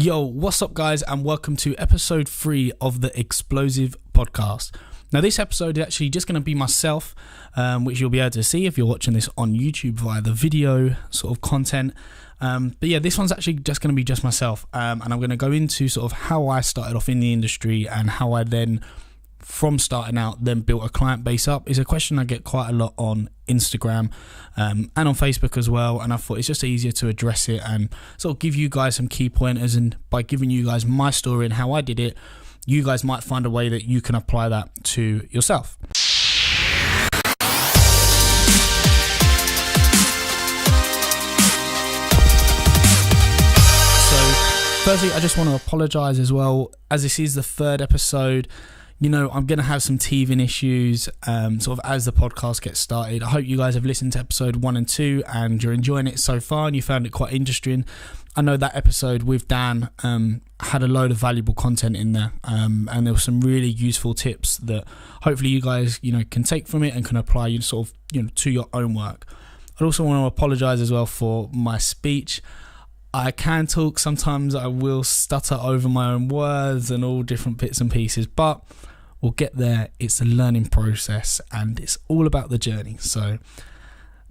Yo, what's up guys, and welcome to episode 3 of the Explosive podcast. Now this episode is actually just going to be myself, which you'll be able to see if you're watching this on YouTube via the video sort of content. But yeah, this one's actually just going to be just myself, and I'm going to go into sort of how I started off in the industry and how I then, from starting out, then built a client base up. Is a question I get quite a lot on Instagram and on Facebook as well, and I thought it's just easier to address it and sort of give you guys some key pointers, and by giving you guys my story and how I did it, you guys might find a way that you can apply that to yourself. Firstly, I just want to apologise as well, as this is the 3rd episode. You know, I'm going to have some teething issues sort of as the podcast gets started. I hope you guys have listened to episode 1 and 2 and you're enjoying it so far and you found it quite interesting. I know that episode with Dan had a load of valuable content in there, and there were some really useful tips that hopefully you guys, can take from it and can apply to your own work. I also want to apologise as well for my speech. I can talk, sometimes I will stutter over my own words and all different bits and pieces, but we'll get there. It's a learning process and it's all about the journey. So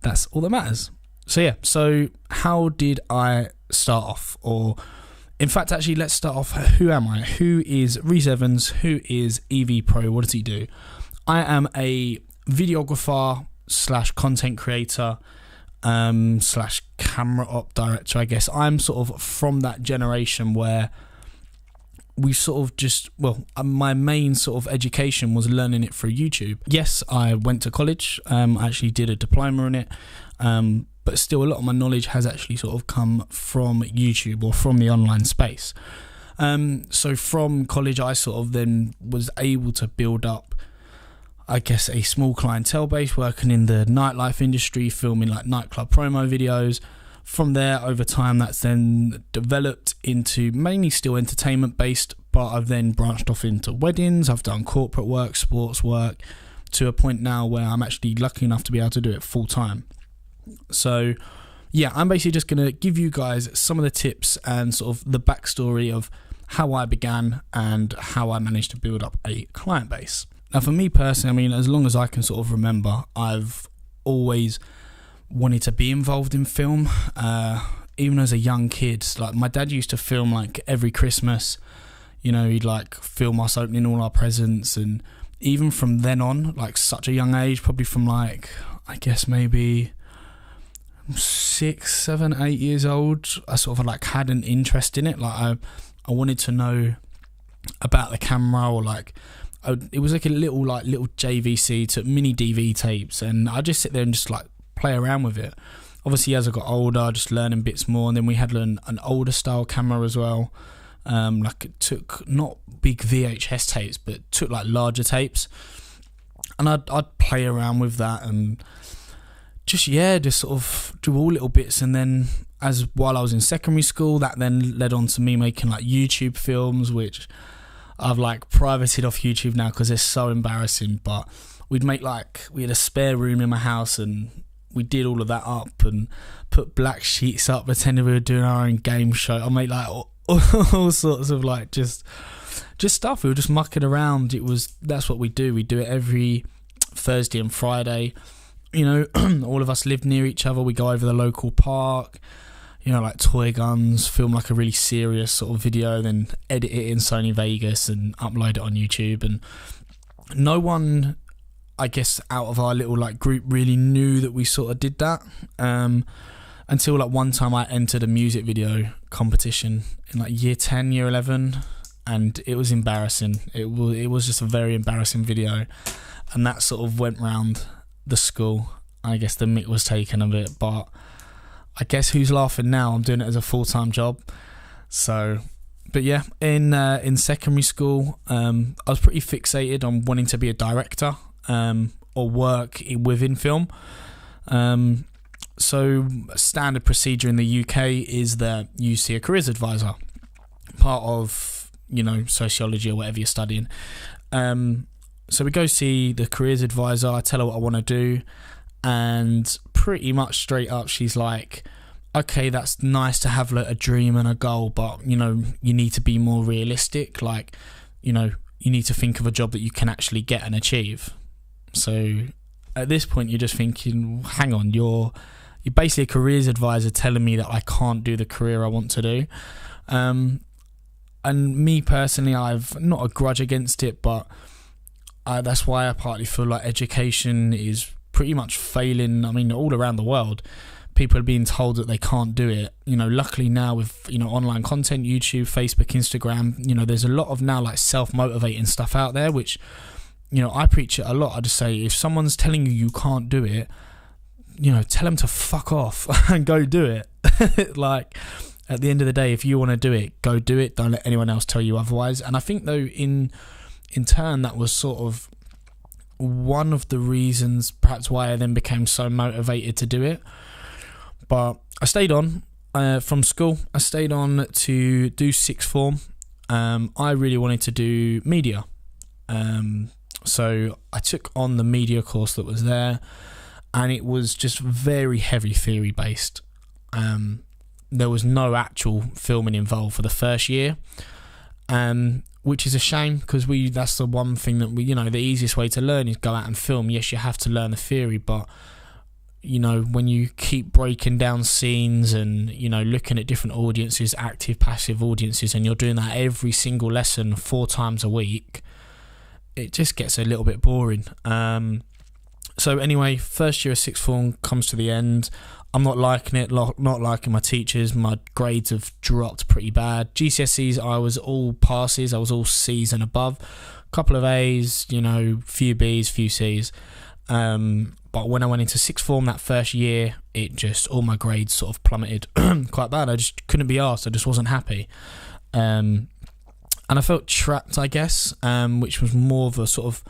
that's all that matters. So yeah, so how did I start off? Or in fact, actually, let's start off. Who am I? Who is Reese Evans? Who is EV Pro? What does he do? I am a videographer / content creator / camera op director, I guess. I'm sort of from that generation where we sort of just, my main sort of education was learning it through YouTube. Yes, I went to college, I actually did a diploma in it, but still a lot of my knowledge has actually sort of come from YouTube or from the online space. So from college, I sort of then was able to build up, I guess, a small clientele base, working in the nightlife industry, filming like nightclub promo videos. From there, over time, that's then developed into mainly still entertainment based, but I've then branched off into weddings. I've done corporate work, sports work, to a point now where I'm actually lucky enough to be able to do it full time. So yeah, I'm basically just going to give you guys some of the tips and sort of the backstory of how I began and how I managed to build up a client base. Now, for me personally, as long as I can sort of remember, I've always wanted to be involved in film. Even as a young kid, like my dad used to film like every Christmas. He'd like film us opening all our presents, and even from then on, like such a young age, probably from like, I guess maybe 6, 7, 8 years old, I sort of like had an interest in it. Like I wanted to know about the camera, or like, it was like a little JVC to mini DV tapes, and I just sit there and just like play around with it. Obviously, as I got older, just learning bits more, and then we had an older style camera as well. Like it took not big VHS tapes, but took like larger tapes, and I'd play around with that and just sort of do all little bits. And then while I was in secondary school, that then led on to me making like YouTube films, which I've like privated off YouTube now because they're so embarrassing. But we had a spare room in my house, and we did all of that up and put black sheets up, pretending we were doing our own game show. I made like all sorts of like just stuff. We were just mucking around. That's what we do. We do it every Thursday and Friday. All of us lived near each other. We go over the local park, like toy guns, film like a really serious sort of video, then edit it in Sony Vegas and upload it on YouTube. And no one, I guess, out of our little like group really knew that we sort of did that, until like one time I entered a music video competition in like year 10, year 11, and it was embarrassing. It was just a very embarrassing video, and that sort of went round the school. I guess the mick was taken a bit, but I guess who's laughing now? I'm doing it as a full-time job. So, but yeah, in secondary school, I was pretty fixated on wanting to be a director, or work within film. So standard procedure in the UK is that you see a careers advisor, part of, sociology or whatever you're studying. So we go see the careers advisor. I tell her what I want to do, and pretty much straight up she's like, okay, that's nice to have like a dream and a goal, but you know, you need to be more realistic. Like, you know, you need to think of a job that you can actually get and achieve. So at this point, you're just thinking, hang on, you're basically a careers advisor telling me that I can't do the career I want to do. And me personally, I've not a grudge against it, but that's why I partly feel like education is pretty much failing. I mean, all around the world, people are being told that they can't do it. You know, luckily now with, you know, online content, YouTube, Facebook, Instagram, you know, there's a lot of now like self-motivating stuff out there, which, you know, I preach it a lot. I just say, if someone's telling you can't do it, you know, tell them to fuck off and go do it. Like, at the end of the day, if you want to do it, go do it. Don't let anyone else tell you otherwise. And I think, though, in turn, that was sort of one of the reasons perhaps why I then became so motivated to do it. But I stayed on from school. I stayed on to do sixth form. I really wanted to do media. So I took on the media course that was there, and it was just very heavy theory based. There was no actual filming involved for the first year, which is a shame, because that's the one thing that you know, the easiest way to learn is go out and film. Yes, you have to learn the theory, but you know, when you keep breaking down scenes and, you know, looking at different audiences, active, passive audiences, and you're doing that every single lesson 4 times a week, it just gets a little bit boring. So anyway, first year of sixth form comes to the end. I'm not liking it, not liking my teachers. My grades have dropped pretty bad. GCSEs, I was all passes. I was all C's and above. Couple of A's, you know, few B's, few C's. But when I went into sixth form that first year, it just, all my grades sort of plummeted quite bad. I just couldn't be arsed. I just wasn't happy. And I felt trapped, I guess, which was more of a sort of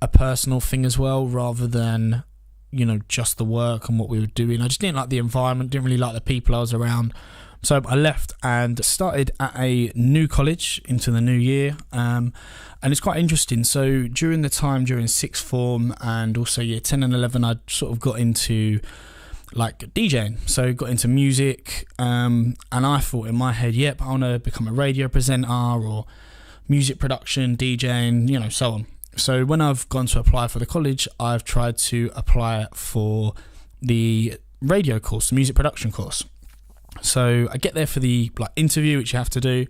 a personal thing as well, rather than, you know, just the work and what we were doing. I just didn't like the environment, didn't really like the people I was around. So I left and started at a new college into the new year. And it's quite interesting. So during sixth form and also year 10 and 11, I sort of got into like DJing. So got into music. And I thought in my head, yep, I want to become a radio presenter or music production, DJing, you know, so on. So when I've gone to apply for the college, I've tried to apply for the radio course, the music production course. So I get there for the interview, which you have to do,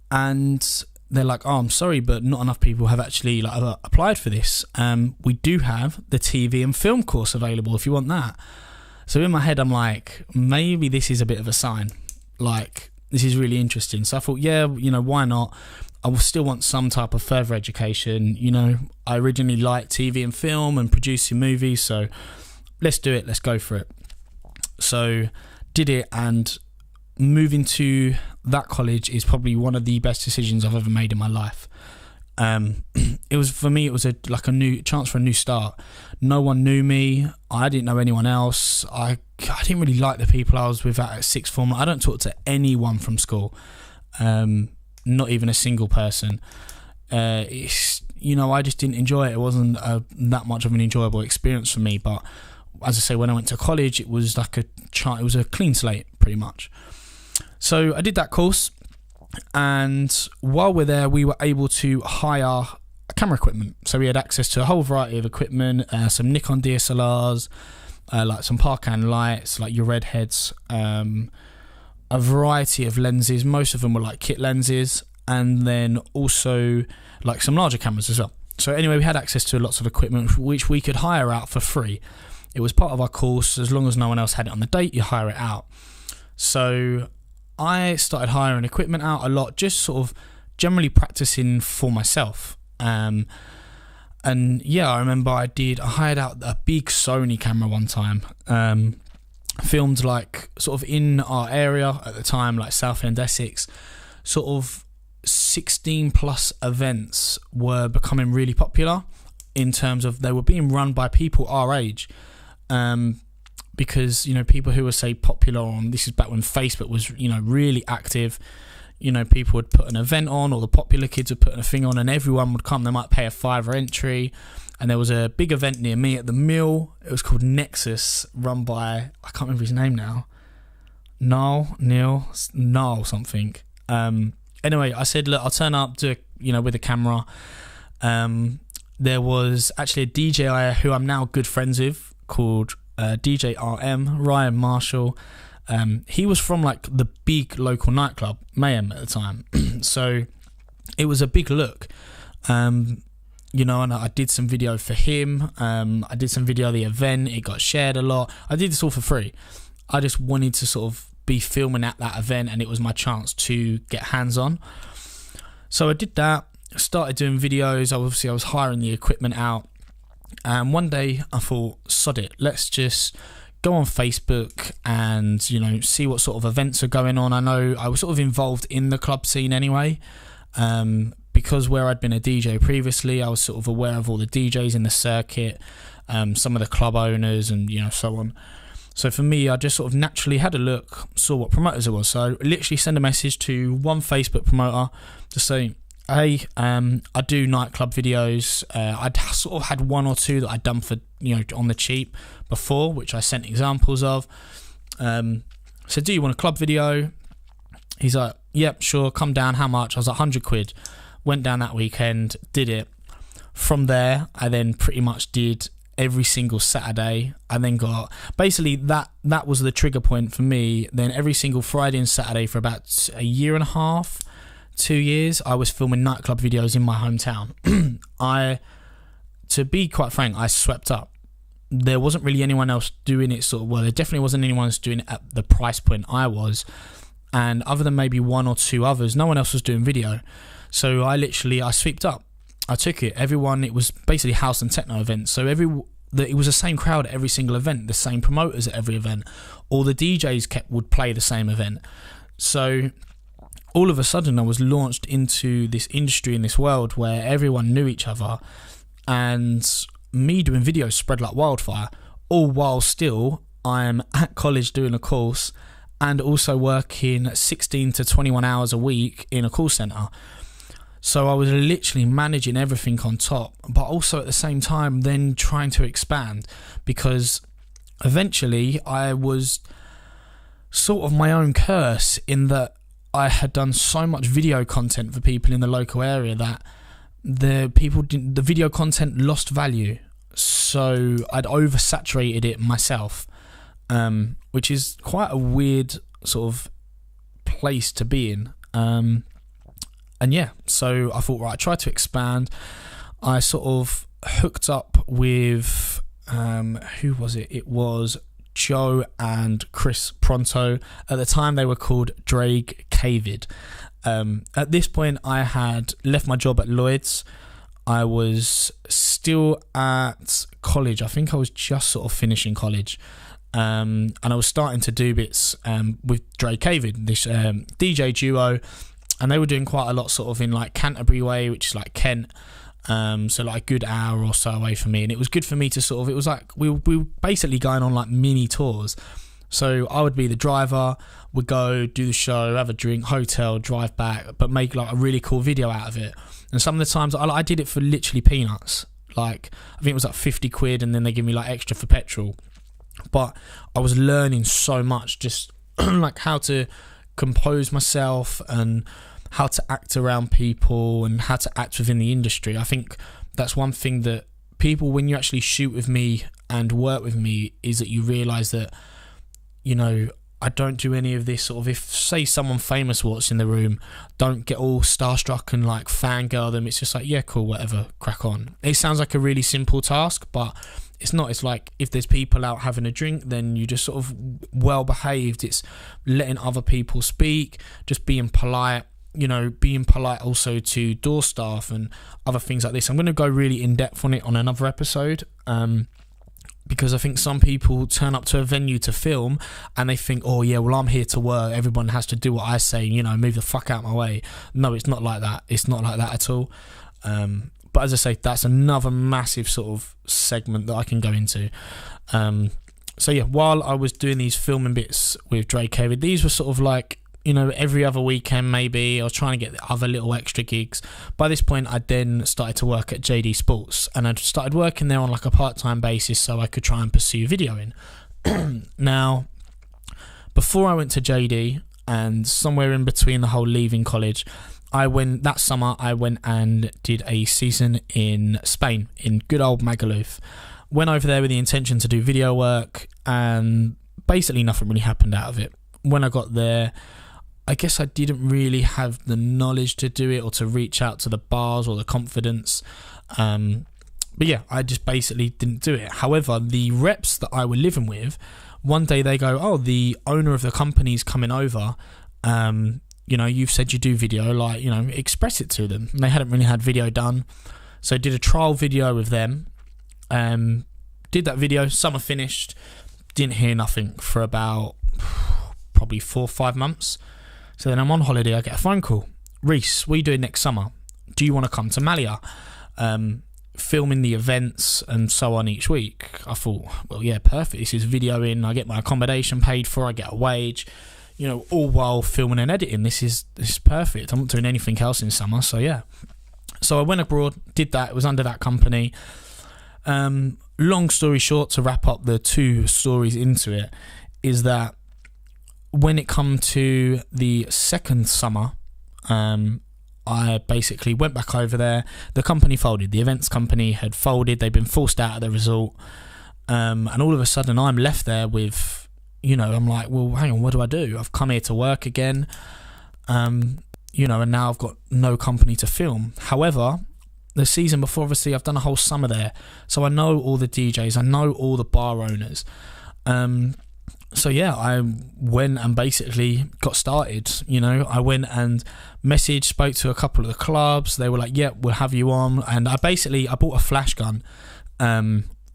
and they're like, "Oh, I'm sorry, but not enough people have actually applied for this. We do have the TV and film course available if you want that." So in my head, I'm like, maybe this is a bit of a sign. Like, this is really interesting. So I thought, yeah, you know, why not? I will still want some type of further education. You know, I originally liked TV and film and producing movies, so let's do it. Let's go for it. So did it, and moving to that college is probably one of the best decisions I've ever made in my life. It was, for me, it was a new chance for a new start. No one knew me. I didn't know anyone else. I didn't really like the people I was with at sixth form. I don't talk to anyone from school. Not even a single person. It's, you know, I just didn't enjoy it. It wasn't that much of an enjoyable experience for me. But as I say, when I went to college, it was like it was a clean slate, pretty much. So I did that course, and while we're there, we were able to hire camera equipment. So we had access to a whole variety of equipment, some Nikon DSLRs, like some Parkan lights, like your redheads, a variety of lenses. Most of them were like kit lenses, and then also like some larger cameras as well. So anyway, we had access to lots of equipment which we could hire out for free. It was part of our course. As long as no one else had it on the date, you hire it out. So I started hiring equipment out a lot, just sort of generally practicing for myself. And yeah, I remember I hired out a big Sony camera one time. Filmed like sort of in our area at the time, like Southend Essex. Sort of 16 plus events were becoming really popular in terms of they were being run by people our age. Because, you know, people who were, say, popular on, this is back when Facebook was, you know, really active. You know, people would put an event on, or the popular kids would put a thing on, and everyone would come. They might pay a £5 entry. And there was a big event near me at the Mill. It was called Nexus, run by, I can't remember his name now. Niall something. Anyway, I said, look, I'll turn up, with a camera. There was actually a DJ who I'm now good friends with called DJ RM, Ryan Marshall. He was from like the big local nightclub, Mayhem, at the time. So it was a big look. And I did some video for him. I did some video of the event. It got shared a lot. I did this all for free. I just wanted to sort of be filming at that event, and it was my chance to get hands-on. So I did that, started doing videos. Obviously, I was hiring the equipment out. And one day I thought, sod it, let's just go on Facebook and, see what sort of events are going on. I know I was sort of involved in the club scene anyway. Because where I'd been a DJ previously, I was sort of aware of all the DJs in the circuit, some of the club owners and, so on. So for me, I just sort of naturally had a look, saw what promoters it was. So I literally sent a message to one Facebook promoter to say, hey, I do nightclub videos. I'd sort of had one or two that I'd done for, on the cheap before, which I sent examples of. So do you want a club video? He's like, yep, sure, come down, how much? I was like, 100 quid. Went down that weekend, did it. From there, I then pretty much did every single Saturday. I then got, basically that was the trigger point for me. Then every single Friday and Saturday for about a year and a half, 2 years, I was filming nightclub videos in my hometown. To be quite frank, I swept up. There wasn't really anyone else doing it there definitely wasn't anyone else doing it at the price point I was. And other than maybe one or two others, no one else was doing video. So I swept up. I took it. It was basically house and techno events. So it was the same crowd at every single event, the same promoters at every event. All the DJs would play the same event. So all of a sudden I was launched into this industry in this world where everyone knew each other, and me doing videos spread like wildfire, all while still I'm at college doing a course and also working 16 to 21 hours a week in a call centre. So I was literally managing everything on top, but also at the same time then trying to expand, because eventually I was sort of my own curse in that I had done so much video content for people in the local area that the video content lost value. So I'd oversaturated it myself, which is quite a weird sort of place to be in. And yeah, so I thought, right, I tried to expand. I sort of hooked up with, who was it? It was Joe and Chris Pronto. At the time, they were called Drake Cavid. At this point, I had left my job at Lloyd's. I was still at college. I think I was just sort of finishing college. And I was starting to do bits with Drake Cavid, this DJ duo. And they were doing quite a lot sort of in like Canterbury way, which is like Kent. So like a good hour or so away from me. And it was good for me to sort of, it was like, we were basically going on like mini tours. So I would be the driver, would go do the show, have a drink, hotel, drive back, but make like a really cool video out of it. And some of the times I did it for literally peanuts. Like, I think it was like 50 quid and then they give me like extra for petrol. But I was learning so much, just like how to compose myself and how to act around people and how to act within the industry. I think that's one thing that people, when you actually shoot with me and work with me, is that you realise that, I don't do any of this sort of, if say someone famous walks in the room, don't get all starstruck and like fangirl them. It's just like, yeah, cool, whatever, crack on. It sounds like a really simple task, but it's not. It's like if there's people out having a drink, then you just sort of well behaved. It's letting other people speak, just being polite, being polite also to door staff and other things like this. I'm going to go really in depth on it on another episode, because I think some people turn up to a venue to film and they think, oh yeah, well I'm here to work, everyone has to do what I say, move the fuck out my way. No, it's not like that. It's not like that at all. But as I say, that's another massive sort of segment that I can go into. So yeah, while I was doing these filming bits with Drake Cavid, these were sort of like, every other weekend maybe. I was trying to get other little extra gigs. By this point, I then started to work at JD Sports, and I started working there on like a part-time basis so I could try and pursue videoing. Now, before I went to JD, and somewhere in between the whole leaving college, that summer I went and did a season in Spain, in good old Magaluf. Went over there with the intention to do video work, and basically nothing really happened out of it. When I got there, I guess I didn't really have the knowledge to do it, or to reach out to the bars, or the confidence. But yeah, I just basically didn't do it. However, the reps that I were living with, one day they go, "Oh, the owner of the company's coming over. You've said you do video, express it to them." And they hadn't really had video done. So I did a trial video with them. Did that video, summer finished, didn't hear nothing for about probably 4 or 5 months. So then I'm on holiday, I get a phone call. "Reese, what are you doing next summer? Do you want to come to Malia? Filming the events and so on each week." I thought, well, yeah, perfect. This is videoing. I get my accommodation paid for. I get a wage, all while filming and editing. This is perfect. I'm not doing anything else in summer. So yeah. So I went abroad, did that. It was under that company. Long story short, to wrap up the 2 stories into it, is that when it come to the second summer, I basically went back over there. The company folded. The events company had folded. They'd been forced out of the resort. And all of a sudden I'm left there with, I'm like, well, hang on, what do I do? I've come here to work again. And now I've got no company to film. However, the season before, obviously, I've done a whole summer there. So I know all the DJs. I know all the bar owners. So yeah, I went and basically got started. I went and spoke to a couple of the clubs. They were like, "Yeah, we'll have you on." And I bought a flash gun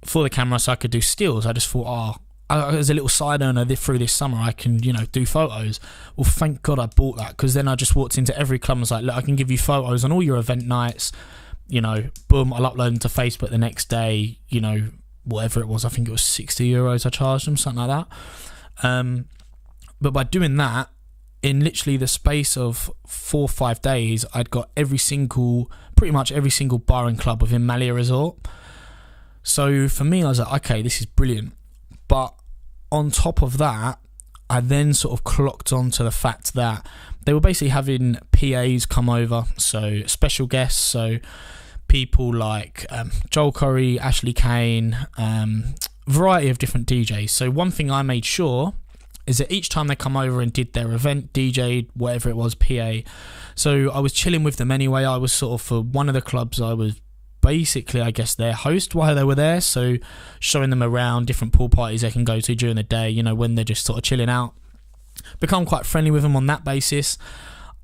for the camera so I could do stills. I just thought, as a little side earner through this summer, I can do photos. Well, thank God I bought that, because then I just walked into every club and was like, "Look, I can give you photos on all your event nights. Boom, I'll upload them to Facebook the next day." Whatever it was, I think it was €60 I charged them, something like that. But by doing that, in literally the space of 4 or 5 days, I'd got pretty much every single bar and club within Malia Resort. So for me, I was like, okay, this is brilliant. But on top of that, I then sort of clocked on to the fact that they were basically having PAs come over, so special guests, so people like Joel Corey, Ashley Kane, variety of different DJs. So one thing I made sure is that each time they come over and did their event, DJ, whatever it was, PA. So I was chilling with them anyway. I was sort of, for one of the clubs, I was basically, I guess, their host while they were there. So showing them around different pool parties they can go to during the day, when they're just sort of chilling out. Become quite friendly with them on that basis.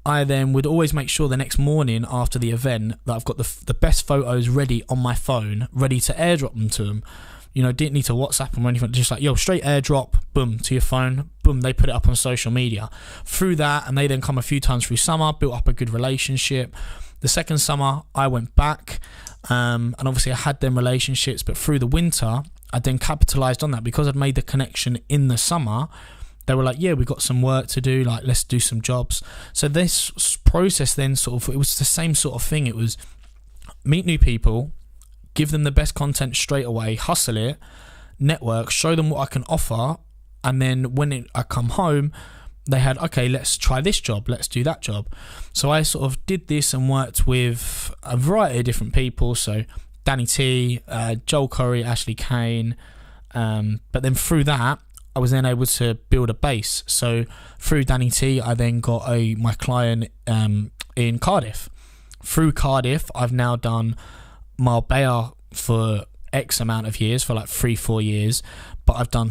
I then would always make sure the next morning after the event that I've got the best photos ready on my phone, ready to airdrop them to them. Didn't need to WhatsApp them or anything, just like, straight airdrop, boom, to your phone, boom, they put it up on social media. Through that, and they then come a few times through summer, built up a good relationship. The second summer, I went back, and obviously I had them relationships, but through the winter, I then capitalised on that because I'd made the connection in the summer. They were like, yeah, we got some work to do, like, let's do some jobs. So this process then it was the same sort of thing. It was meet new people, give them the best content straight away, hustle it, network, show them what I can offer, and then when I come home, they had, okay, let's try this job, let's do that job. So I sort of did this and worked with a variety of different people. So Danny T, Joel Corey, Ashley Kane. But then through that, I was then able to build a base. So through Danny T, I then got my client in Cardiff. Through Cardiff, I've now done Marbella for X amount of years, for like 3-4 years. But I've done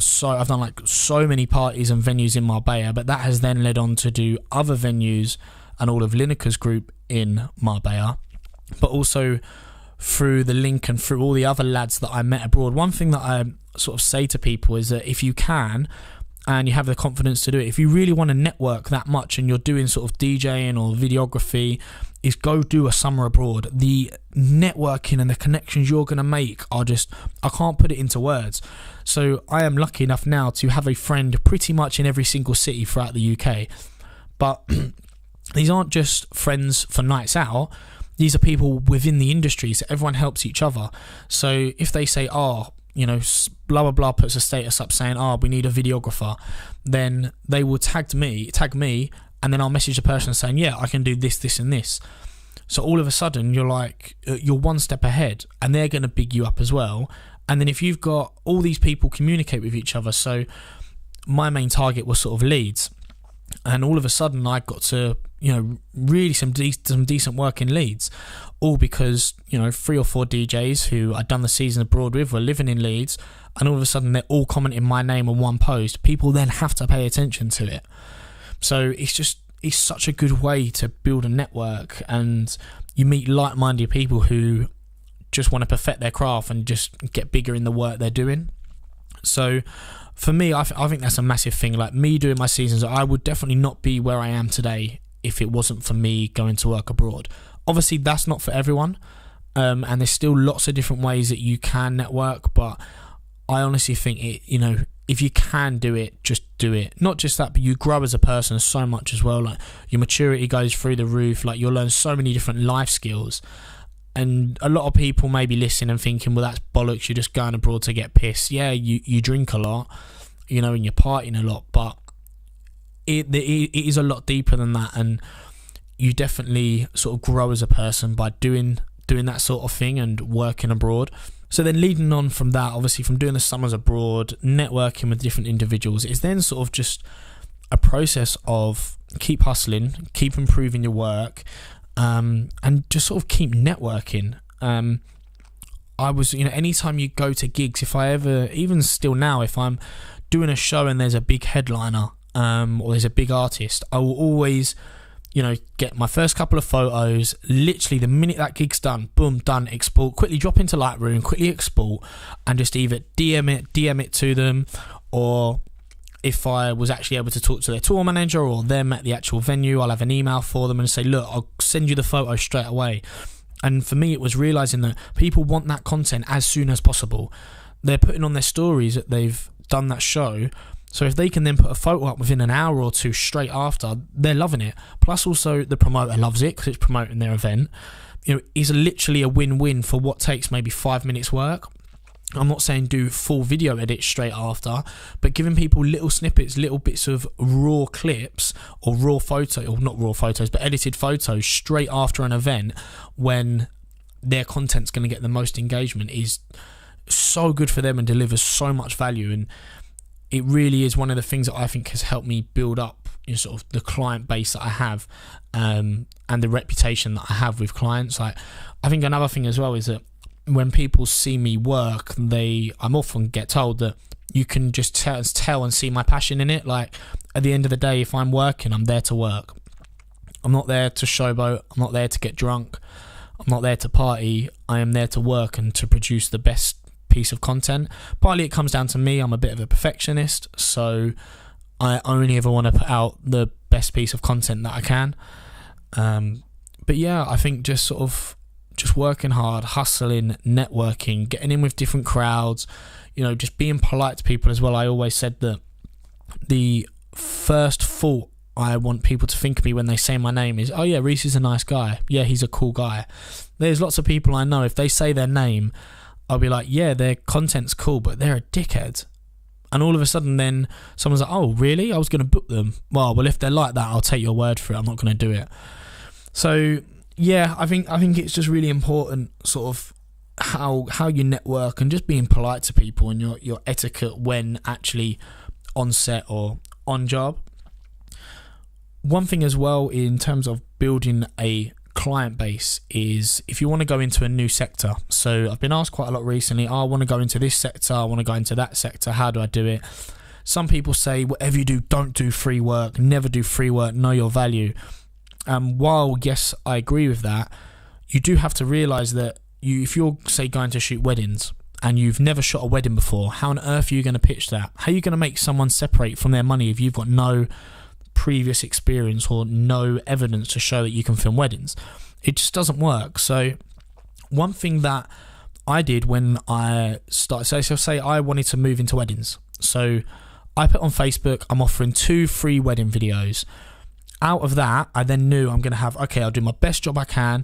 like so many parties and venues in Marbella, but that has then led on to do other venues and all of Lineker's group in Marbella, but also through the link and through all the other lads that I met abroad. One thing that I sort of say to people is that if you can, and you have the confidence to do it, if you really want to network that much and you're doing sort of DJing or videography, is go do a summer abroad. The networking and the connections you're going to make are just, I can't put it into words. So I am lucky enough now to have a friend pretty much in every single city throughout the UK. But these aren't just friends for nights out. These are people within the industry, so everyone helps each other. So if they say, blah blah blah puts a status up saying, we need a videographer, then they will tag me, and then I'll message the person saying, yeah, I can do this and this. So all of a sudden you're one step ahead, and they're going to big you up as well. And then if you've got all these people communicate with each other, so my main target was sort of leads, and all of a sudden I got to really some decent work in Leeds, all because 3 or 4 DJs who I'd done the season abroad with were living in Leeds, and all of a sudden they're all commenting my name on one post. People then have to pay attention to it. So it's such a good way to build a network, and you meet like-minded people who just want to perfect their craft and just get bigger in the work they're doing. So for me, I think that's a massive thing. Like me doing my seasons, I would definitely not be where I am today if it wasn't for me going to work abroad. Obviously, that's not for everyone, and there's still lots of different ways that you can network, but I honestly think if you can do it, just do it. Not just that, but you grow as a person so much as well. Like your maturity goes through the roof. Like you'll learn so many different life skills. And a lot of people may be listening and thinking, well, that's bollocks, you're just going abroad to get pissed. Yeah, you drink a lot, and you're partying a lot, but it is a lot deeper than that, and you definitely sort of grow as a person by doing that sort of thing and working abroad. So then leading on from that, obviously from doing the summers abroad, networking with different individuals, is then sort of just a process of keep hustling, keep improving your work, and just sort of keep networking. I was, anytime you go to gigs, if I ever, even still now, if I'm doing a show and there's a big headliner, or there's a big artist, I will always, get my first couple of photos. Literally the minute that gig's done, boom, done, export, quickly drop into Lightroom, quickly export, and just either DM it to them, or if I was actually able to talk to their tour manager or them at the actual venue, I'll have an email for them and say, look, I'll send you the photo straight away. And for me, it was realising that people want that content as soon as possible. They're putting on their stories that they've done that show, so if they can then put a photo up within an hour or two straight after, they're loving it. Plus also the promoter loves it because it's promoting their event. It's literally a win-win for what takes maybe 5 minutes work. I'm not saying do full video edits straight after, but giving people little snippets, little bits of raw clips or raw photo, or not raw photos, but edited photos straight after an event when their content's going to get the most engagement is so good for them and delivers so much value. And it really is one of the things that I think has helped me build up sort of the client base that I have, and the reputation that I have with clients. Like, I think another thing as well is that when people see me work, I'm often get told that you can just tell and see my passion in it. Like, at the end of the day, if I'm working, I'm there to work. I'm not there to showboat. I'm not there to get drunk. I'm not there to party. I am there to work and to produce the best piece of content. Partly it comes down to me. I'm a bit of a perfectionist, so I only ever want to put out the best piece of content that I can. But yeah, I think just working hard, hustling, networking, getting in with different crowds, just being polite to people as well. I always said that the first thought I want people to think of me when they say my name is, oh yeah, Reese is a nice guy. Yeah, he's a cool guy. There's lots of people I know, if they say their name, I'll be like, yeah, their content's cool, but they're a dickhead. And all of a sudden then someone's like, oh, really? I was going to book them. Well, if they're like that, I'll take your word for it. I'm not going to do it. So yeah, I think it's just really important sort of how you network and just being polite to people and your etiquette when actually on set or on job. One thing as well in terms of building a client base is if you want to go into a new sector. So I've been asked quite a lot recently, I want to go into this sector, I want to go into that sector, how do I do it? Some people say whatever you do, don't do free work, never do free work, know your value. While yes, I agree with that, you do have to realise that if you're, say, going to shoot weddings and you've never shot a wedding before, how on earth are you going to pitch that? How are you going to make someone separate from their money if you've got no previous experience or no evidence to show that you can film weddings? It just doesn't work. So one thing that I did when I started, so say I wanted to move into weddings, so I put on Facebook, I'm offering 2 free wedding videos. Out of that, I then knew I'm going to have, okay, I'll do my best job I can.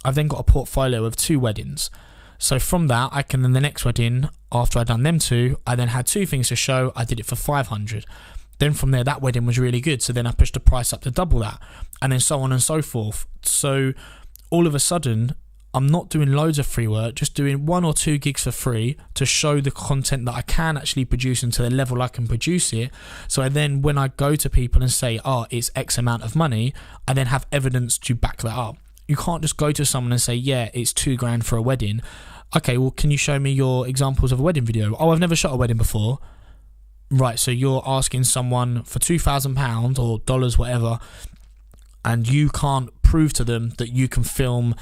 I've then got a portfolio of 2 weddings. So from that, I can then the next wedding, after I'd done them two, I then had two things to show. I did it for 500. Then from there, that wedding was really good. So then I pushed the price up to double that, and then so on and so forth. So all of a sudden, I'm not doing loads of free work, just doing 1 or 2 gigs for free to show the content that I can actually produce and to the level I can produce it. So I then, when I go to people and say, it's X amount of money, I then have evidence to back that up. You can't just go to someone and say, yeah, it's $2,000 for a wedding. Okay, well, can you show me your examples of a wedding video? Oh, I've never shot a wedding before. Right, so you're asking someone for £2,000 or dollars, whatever, and you can't prove to them that you can film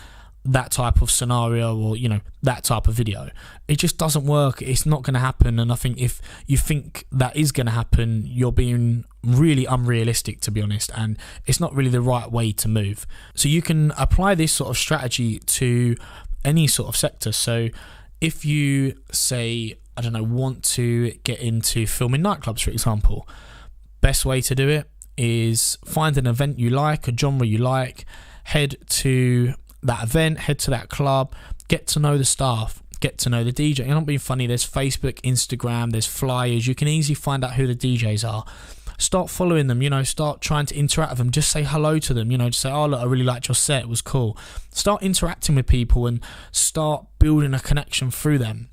that type of scenario or, that type of video. It just doesn't work. It's not going to happen. And I think if you think that is going to happen, you're being really unrealistic, to be honest, and it's not really the right way to move. So you can apply this sort of strategy to any sort of sector. So if you say, I don't know, want to get into filming nightclubs, for example, best way to do it is find an event you like, a genre you like, head to that event, head to that club, get to know the staff, get to know the DJ. You're not being funny. There's Facebook, Instagram, there's flyers. You can easily find out who the DJs are. Start following them, start trying to interact with them. Just say hello to them, just say, oh, look, I really liked your set. It was cool. Start interacting with people and start building a connection through them.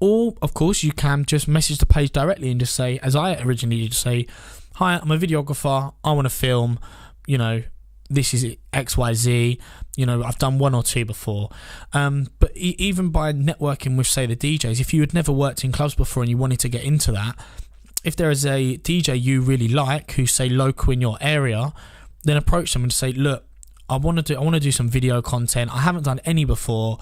Or, of course, you can just message the page directly and just say, as I originally did, say, hi, I'm a videographer. I want to film, this is XYZ. I've done 1 or 2 before. But even by networking with, say, the DJs, if you had never worked in clubs before and you wanted to get into that, if there is a DJ you really like who's, say, local in your area, then approach them and say, look, I want to do some video content. I haven't done any before,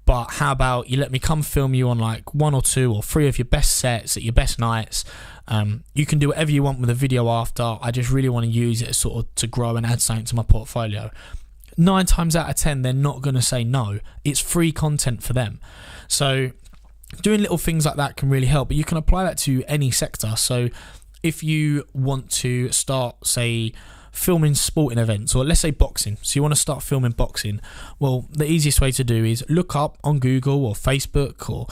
but how about you let me come film you on like 1 or 2 or 3 of your best sets at your best nights. You can do whatever you want with a video after. I just really want to use it sort of to grow and add something to my portfolio. 9 times out of 10, they're not going to say no. It's free content for them. So doing little things like that can really help, but you can apply that to any sector. So if you want to start, say, filming sporting events, or let's say boxing, so you want to start filming boxing, well, the easiest way to do is look up on Google or Facebook or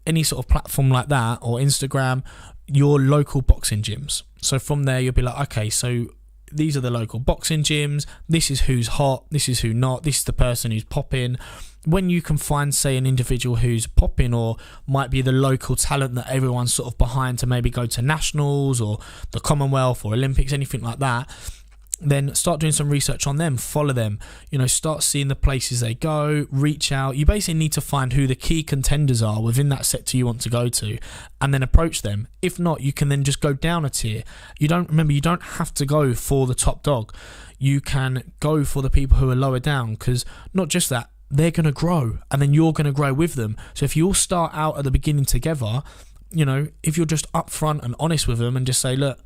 any sort of platform like that, or Instagram, your local boxing gyms. So from there you'll be like, okay, so these are the local boxing gyms, this is who's hot, this is who not, this is the person who's popping. When you can find, say, an individual who's popping or might be the local talent that everyone's sort of behind to maybe go to nationals or the Commonwealth or Olympics, anything like that, then start doing some research on them, follow them, start seeing the places they go, reach out. You basically need to find who the key contenders are within that sector you want to go to and then approach them. If not, you can then just go down a tier. You don't have to go for the top dog. You can go for the people who are lower down, because not just that, they're going to grow and then you're going to grow with them. So if you all start out at the beginning together, if you're just upfront and honest with them and just say, look,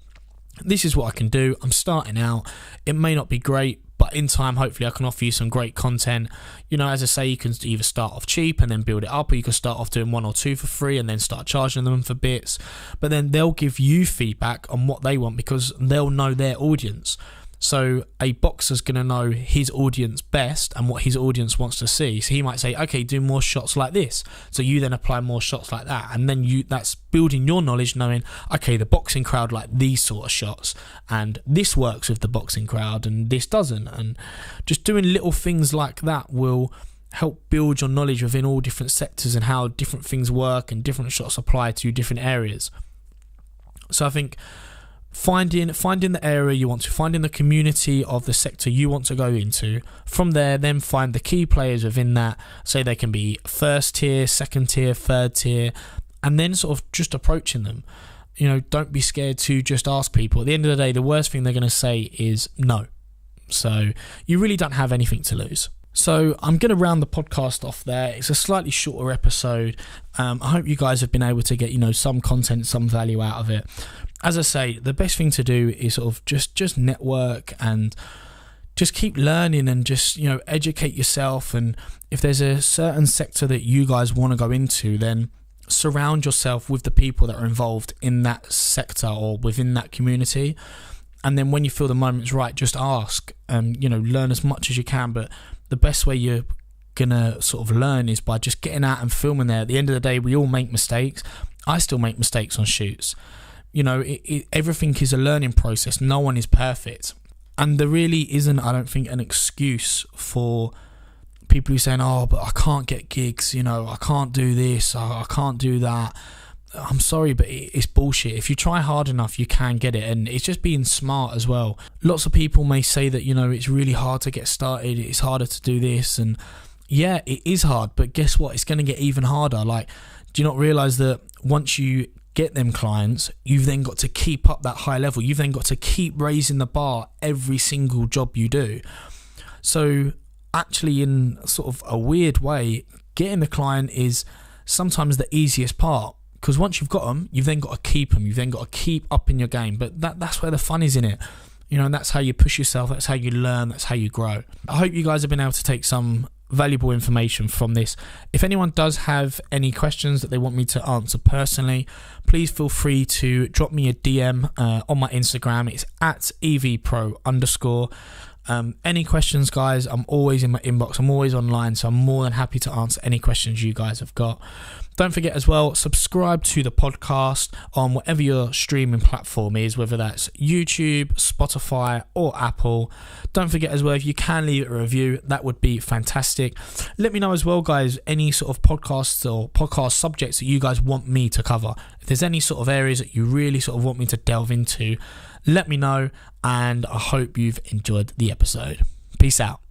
this is what I can do. I'm starting out. It may not be great, but in time, hopefully I can offer you some great content. As I say, you can either start off cheap and then build it up, or you can start off doing 1 or 2 for free and then start charging them for bits. But then they'll give you feedback on what they want, because they'll know their audience. So a boxer's going to know his audience best and what his audience wants to see. So he might say, okay, do more shots like this. So you then apply more shots like that. And then that's building your knowledge, knowing, okay, the boxing crowd like these sort of shots, and this works with the boxing crowd and this doesn't. And just doing little things like that will help build your knowledge within all different sectors and how different things work and different shots apply to different areas. So I think finding the area you want to, finding the community of the sector you want to go into. From there, then find the key players within that. Say they can be first tier, second tier, third tier, and then sort of just approaching them. Don't be scared to just ask people. At the end of the day, the worst thing they're going to say is no. So you really don't have anything to lose. So I'm going to round the podcast off there. It's a slightly shorter episode. I hope you guys have been able to get, some content, some value out of it. As I say, the best thing to do is sort of just network and just keep learning and just, educate yourself. And if there's a certain sector that you guys want to go into, then surround yourself with the people that are involved in that sector or within that community. And then when you feel the moment's right, just ask and, learn as much as you can. But the best way you're gonna sort of learn is by just getting out and filming there. At the end of the day, we all make mistakes. I still make mistakes on shoots. You know, everything is a learning process. No one is perfect. And there really isn't, I don't think, an excuse for people who are saying, oh, but I can't get gigs, you know, I can't do this, I can't do that. I'm sorry, but it's bullshit. If you try hard enough, you can get it. And it's just being smart as well. Lots of people may say that, you know, it's really hard to get started, it's harder to do this. And yeah, it is hard, but guess what? It's going to get even harder. Like, do you not realise that once you get them clients, you've then got to keep up that high level. You've then got to keep raising the bar every single job you do. So actually, in sort of a weird way, getting the client is sometimes the easiest part, because once you've got them, you've then got to keep them. You've then got to keep up in your game. But that's where the fun is in it. You know, and that's how you push yourself. That's how you learn. That's how you grow. I hope you guys have been able to take some valuable information from this. If anyone does have any questions that they want me to answer personally, please feel free to drop me a DM on my Instagram. It's at evpro_. Any questions, guys, I'm always in my inbox. I'm always online, so I'm more than happy to answer any questions you guys have got. Don't forget as well, subscribe to the podcast on whatever your streaming platform is, whether that's YouTube, Spotify, or Apple. Don't forget as well, if you can leave a review, that would be fantastic. Let me know as well, guys, any sort of podcasts or podcast subjects that you guys want me to cover. If there's any sort of areas that you really sort of want me to delve into, let me know, and I hope you've enjoyed the episode. Peace out.